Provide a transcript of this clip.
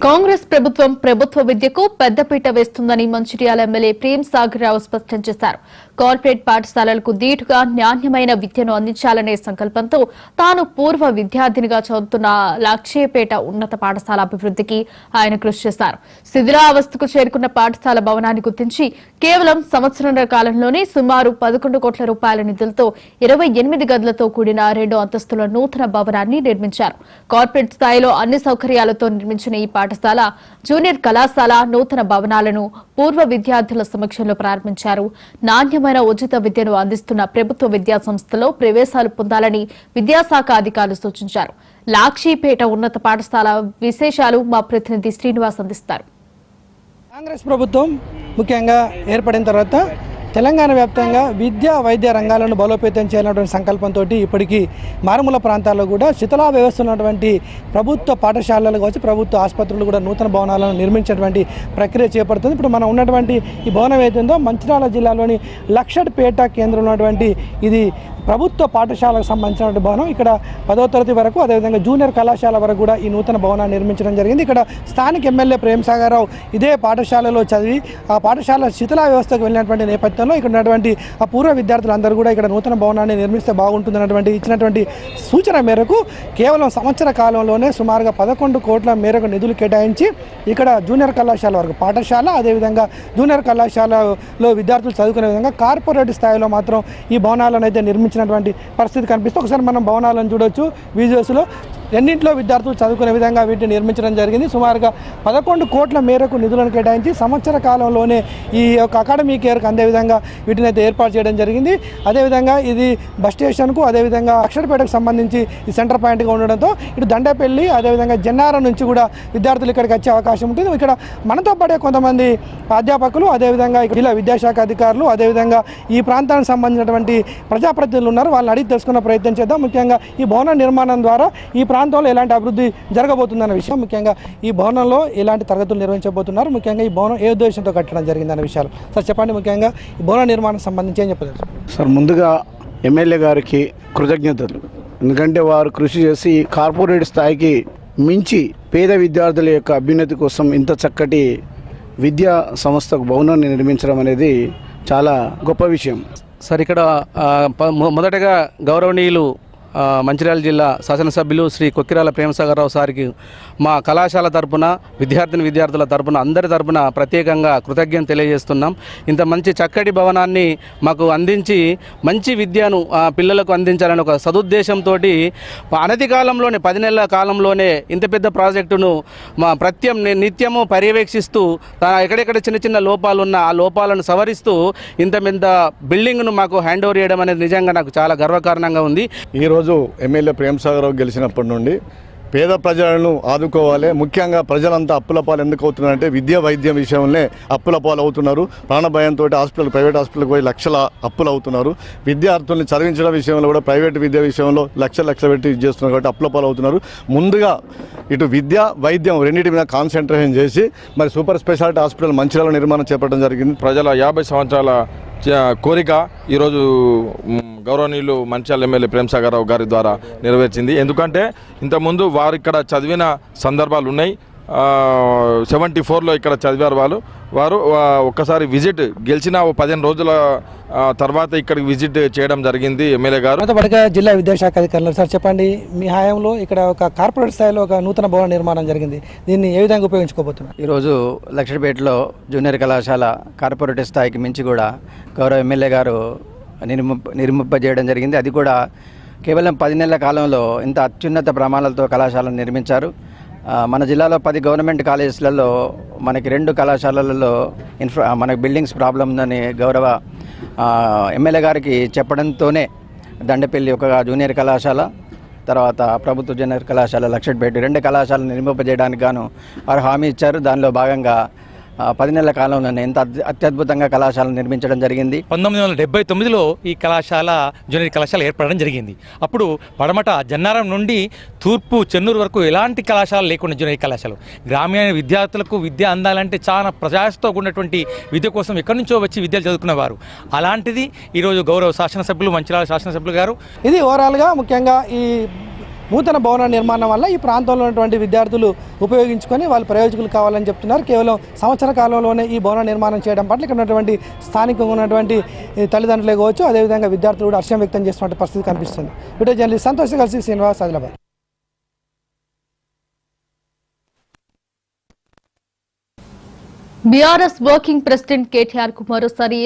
కాంగ్రెస్ ప్రభుత్వ విద్యకు పెద్దపీట వేస్తుందని మంచిర్యాల ఎమ్మెల్యే ప్రేమ్ సాగర్ రావు స్పష్టం చేశారు. కార్పొరేట్ పాఠశాలలకు దీటుగా నాణ్యమైన విద్యను అందించాలనే సంకల్పంతో తాను పూర్వ విద్యార్థినిగా చదువుతున్న లక్ష్యపేట ఉన్నత పాఠశాల అభివృద్ధికి ఆయన కృషి చేశారు. శిథిలావస్థకు చేరుకున్న పాఠశాల భవనాన్ని గుర్తించి కేవలం సంవత్సరాల కాలంలోనే సుమారు 11 కోట్ల రూపాయల నిధులతో 28 గదులతో కూడిన 2 అంతస్తుల నూతన భవనాన్ని నిర్మించారు. కార్పొరేట్ స్థాయిలో అన్ని సౌకర్యాలతో నిర్మించిన ఈ పాఠశాల, జూనియర్ కళాశాల నూతన భవనాలను పూర్వ విద్యార్థుల సమక్షంలో ప్రారంభించారు. నాణ్యమైన ఉచిత విద్యను అందిస్తున్న ప్రభుత్వ విద్యా సంస్థలో ప్రవేశాలు పొందాలని విద్యాశాఖ అధికారులు సూచించారు. లాక్షీపేట ఉన్నత పాఠశాల విశేషాలు మా ప్రతినిధి శ్రీనివాస్ అందిస్తారు. కాంగ్రెస్ ప్రభుత్వం ముఖ్యంగా ఏర్పడిన తర్వాత తెలంగాణ వ్యాప్తంగా విద్యా వైద్య రంగాలను బలోపేతం చేయాలన్నటువంటి సంకల్పంతో ఇప్పటికీ మారుమూల ప్రాంతాల్లో కూడా శిథిలా వ్యవస్థ ఉన్నటువంటి ప్రభుత్వ పాఠశాలలు కావచ్చు, ప్రభుత్వ ఆసుపత్రులు కూడా నూతన భవనాలను నిర్మించేటువంటి ప్రక్రియ చేపడుతుంది. ఇప్పుడు మనం ఉన్నటువంటి ఈ భవనం ఏదైందో మంచిర్యాల జిల్లాలోని లక్షడ్పేట కేంద్రంలో ఉన్నటువంటి ఇది ప్రభుత్వ పాఠశాలకు సంబంధించినటువంటి భవనం. ఇక్కడ 10వ తరగతి వరకు, అదేవిధంగా జూనియర్ కళాశాల వరకు కూడా ఈ నూతన భవనాన్ని నిర్మించడం జరిగింది. ఇక్కడ స్థానిక ఎమ్మెల్యే ప్రేమ్ సాగర్ రావు ఇదే పాఠశాలలో చదివి ఆ పాఠశాల శిథిలా వ్యవస్థకు వెళ్ళినటువంటి నేపథ్యంలో ఇక్కడ ఉన్నటువంటి ఆ పూర్వ విద్యార్థులందరూ కూడా ఇక్కడ నూతన భవనాన్ని నిర్మిస్తే బాగుంటుందన్నటువంటి ఇచ్చినటువంటి సూచన మేరకు కేవలం సంవత్సర కాలంలోనే సుమారుగా 11 కోట్ల మేరకు నిధులు కేటాయించి ఇక్కడ జూనియర్ కళాశాల వరకు పాఠశాల, అదేవిధంగా జూనియర్ కళాశాలలో విద్యార్థులు చదువుకునే విధంగా కార్పొరేట్ స్థాయిలో మాత్రం ఈ భవనాలను అయితే నిర్మించినటువంటి పరిస్థితి కనిపిస్తుంది. ఒకసారి మనం భవనాలను చూడొచ్చు విజువల్స్లో. ఎన్నింటిలో విద్యార్థులు చదువుకునే విధంగా వీటిని నిర్మించడం జరిగింది. సుమారుగా 11 కోట్ల మేరకు నిధులను కేటాయించి సంవత్సర కాలంలోనే ఈ యొక్క అకాడమిక్ ఇయర్కి అందే విధంగా వీటిని అయితే ఏర్పాటు చేయడం జరిగింది. అదేవిధంగా ఇది బస్ స్టేషన్కు, అదేవిధంగా లక్షడ్పేటకు సంబంధించి ఈ సెంటర్ పాయింట్గా ఉండడంతో ఇటు దండేపల్లి, అదేవిధంగా జన్నారం నుంచి కూడా విద్యార్థులు ఇక్కడికి వచ్చే అవకాశం ఉంటుంది. ఇక్కడ మనతో పాటే కొంతమంది అధ్యాపకులు, అదేవిధంగా జిల్లా విద్యాశాఖ అధికారులు, అదేవిధంగా ఈ ప్రాంతానికి సంబంధించినటువంటి ప్రజాప్రతినిధులు ఉన్నారు. వాళ్ళని అడిగి తెలుసుకునే ప్రయత్నం చేద్దాం. ముఖ్యంగా ఈ భవన నిర్మాణం ద్వారా ఈ ప్రాంతంలో ఎలాంటి అభివృద్ధి జరగబోతుందన్న విషయం, ముఖ్యంగా ఈ భవనంలో ఎలాంటి తరగతులు నిర్వహించబోతున్నారు, ముఖ్యంగా ఈ భవనం ఏ ఉద్దేశంతో కట్టడం జరిగిందన్న విషయాలు సార్ చెప్పండి. ముఖ్యంగా ఈ భవన నిర్మాణం సంబంధించి ఏం చెప్పలేదు సార్? ముందుగా ఎమ్మెల్యే గారికి కృతజ్ఞతలు. ఎందుకంటే వారు కృషి చేసి కార్పొరేట్ స్థాయికి మించి పేద విద్యార్థుల యొక్క అభ్యున్నతి కోసం ఇంత చక్కటి విద్యా సంస్థకు భవనాన్ని నిర్మించడం అనేది చాలా గొప్ప విషయం సార్. ఇక్కడ మొదటగా గౌరవనీయులు మంచిర్యాల జిల్లా శాసనసభ్యులు శ్రీ కొక్కిరాల ప్రేమ్ సాగర్ రావు సార్కి మా కళాశాల తరపున, విద్యార్థుల తరపున, అందరి తరపున ప్రత్యేకంగా కృతజ్ఞత తెలియజేస్తున్నాం. ఇంత మంచి చక్కటి భవనాన్ని మాకు అందించి మంచి విద్యను పిల్లలకు అందించాలని ఒక సదుద్దేశంతో అనతి కాలంలోనే 10 నెలల కాలంలోనే ఇంత పెద్ద ప్రాజెక్టును మా నిత్యము పర్యవేక్షిస్తూ ఎక్కడెక్కడ చిన్న చిన్న లోపాలు ఉన్న ఆ లోపాలను సవరిస్తూ ఇంత పెద్ద బిల్డింగ్ను మాకు హ్యాండ్ ఓవర్ చేయడం అనేది నిజంగా నాకు చాలా గర్వకారణంగా ఉంది. ఈరోజు ఎమ్మెల్యే ప్రేమ్ సాగర్ రావు గెలిచినప్పటి నుండి పేద ప్రజలను ఆదుకోవాలి. ముఖ్యంగా ప్రజలంతా అప్పుల పాలు ఎందుకు అవుతున్నారంటే విద్యా వైద్యం విషయంలో అప్పుల పాలు అవుతున్నారు. ప్రాణభయంతో ప్రైవేట్ హాస్పిటల్కి పోయి లక్షల అప్పులు అవుతున్నారు. విద్యార్థుల్ని చదివించడం విషయంలో కూడా ప్రైవేట్ విద్య విషయంలో లక్షలు పెట్టి చేస్తున్నారు కాబట్టి అప్పుల పాలు అవుతున్నారు. ముందుగా ఇటు విద్య వైద్యం రెండింటి మీద కాన్సన్ట్రేషన్ చేసి మరి సూపర్ స్పెషాలిటీ హాస్పిటల్ మంచిర్యాల నిర్మాణం చేపట్టడం జరిగింది. ప్రజల 50 సంవత్సరాల కోరిక ఈరోజు గౌరవనీయులు మంచిర్యాల ఎమ్మెల్యే ప్రేమ్ సాగర్ రావు గారి ద్వారా నెరవేర్చింది. ఎందుకంటే ఇంతకుముందు వారు ఇక్కడ చదివిన సందర్భాలు ఉన్నాయి. 74లో ఇక్కడ చదివారు వారు ఒక్కసారి విజిట్ గెలిచిన 15 రోజుల తర్వాత ఇక్కడికి విజిట్ చేయడం జరిగింది ఎమ్మెల్యే గారు. జిల్లా విద్యాశాఖ అధికారులు సార్ చెప్పండి, మీ హయాంలో ఇక్కడ ఒక కార్పొరేట్ స్థాయిలో ఒక నూతన భవన నిర్మాణం జరిగింది. దీన్ని ఏ విధంగా ఉపయోగించుకోబోతున్నారు? ఈరోజు లక్షడ్పేటలో జూనియర్ కళాశాల కార్పొరేట్ స్థాయికి మించి కూడా గౌరవ ఎమ్మెల్యే గారు నిర్మింపజేయడం జరిగింది. అది కూడా కేవలం 10 నెలల కాలంలో ఇంత అత్యున్నత ప్రమాణాలతో కళాశాలను నిర్మించారు. మన జిల్లాలో 10 గవర్నమెంట్ కాలేజీలలో మనకి 2 కళాశాలలలో మనకి బిల్డింగ్స్ ప్రాబ్లం ఉందని గౌరవ ఎమ్మెల్యే గారికి చెప్పడంతోనే దండపల్లి ఒక జూనియర్ కళాశాల, తర్వాత ప్రభుత్వ జూనియర్ కళాశాల లక్షడ్పేట 2 కళాశాలను నిర్మింపజేయడానికి గాను వారు హామీ ఇచ్చారు. దానిలో భాగంగా 10 నెలల కాలంలోనే ఎంత అత్యద్భుతంగా కళాశాలను నిర్మించడం జరిగింది. 1979లో ఈ కళాశాల జూనియర్ కళాశాల ఏర్పడడం జరిగింది. అప్పుడు పడమట జన్నారం నుండి తూర్పు చెన్నూరు వరకు ఎలాంటి కళాశాల లేకుండా జూనియర్ కళాశాల గ్రామీణ విద్యార్థులకు విద్య అందాలంటే చాలా ప్రయాసతో ఉన్నటువంటి విద్య కోసం ఎక్కడి నుంచో వచ్చి విద్యలు చదువుకునేవారు. అలాంటిది ఈరోజు గౌరవ శాసనసభ్యులు మంచిర్యాల శాసనసభ్యులు గారు ఇది ఓవరాల్గా ముఖ్యంగా ఈ నూతన భవన నిర్మాణం వల్ల ఈ ప్రాంతంలో ఉన్నటువంటి విద్యార్థులు ఉపయోగించుకొని వాళ్ళు ప్రయోజకులు కావాలని చెప్తున్నారు. కేవలం సంవత్సర కాలంలోనే ఈ భవన నిర్మాణం చేయడం పట్ల ఇక్కడ ఉన్నటువంటి స్థానికంగా ఉన్నటువంటి తల్లిదండ్రులే కావచ్చు, అదేవిధంగా విద్యార్థులు కూడా హర్షం వ్యక్తం చేస్తున్న పరిస్థితి కనిపిస్తుంది. వీడియో జర్నలిస్ట్ సంతోష్ కలిసి Srinivas, Adilabad. BRS working president KTR కు మరోసారి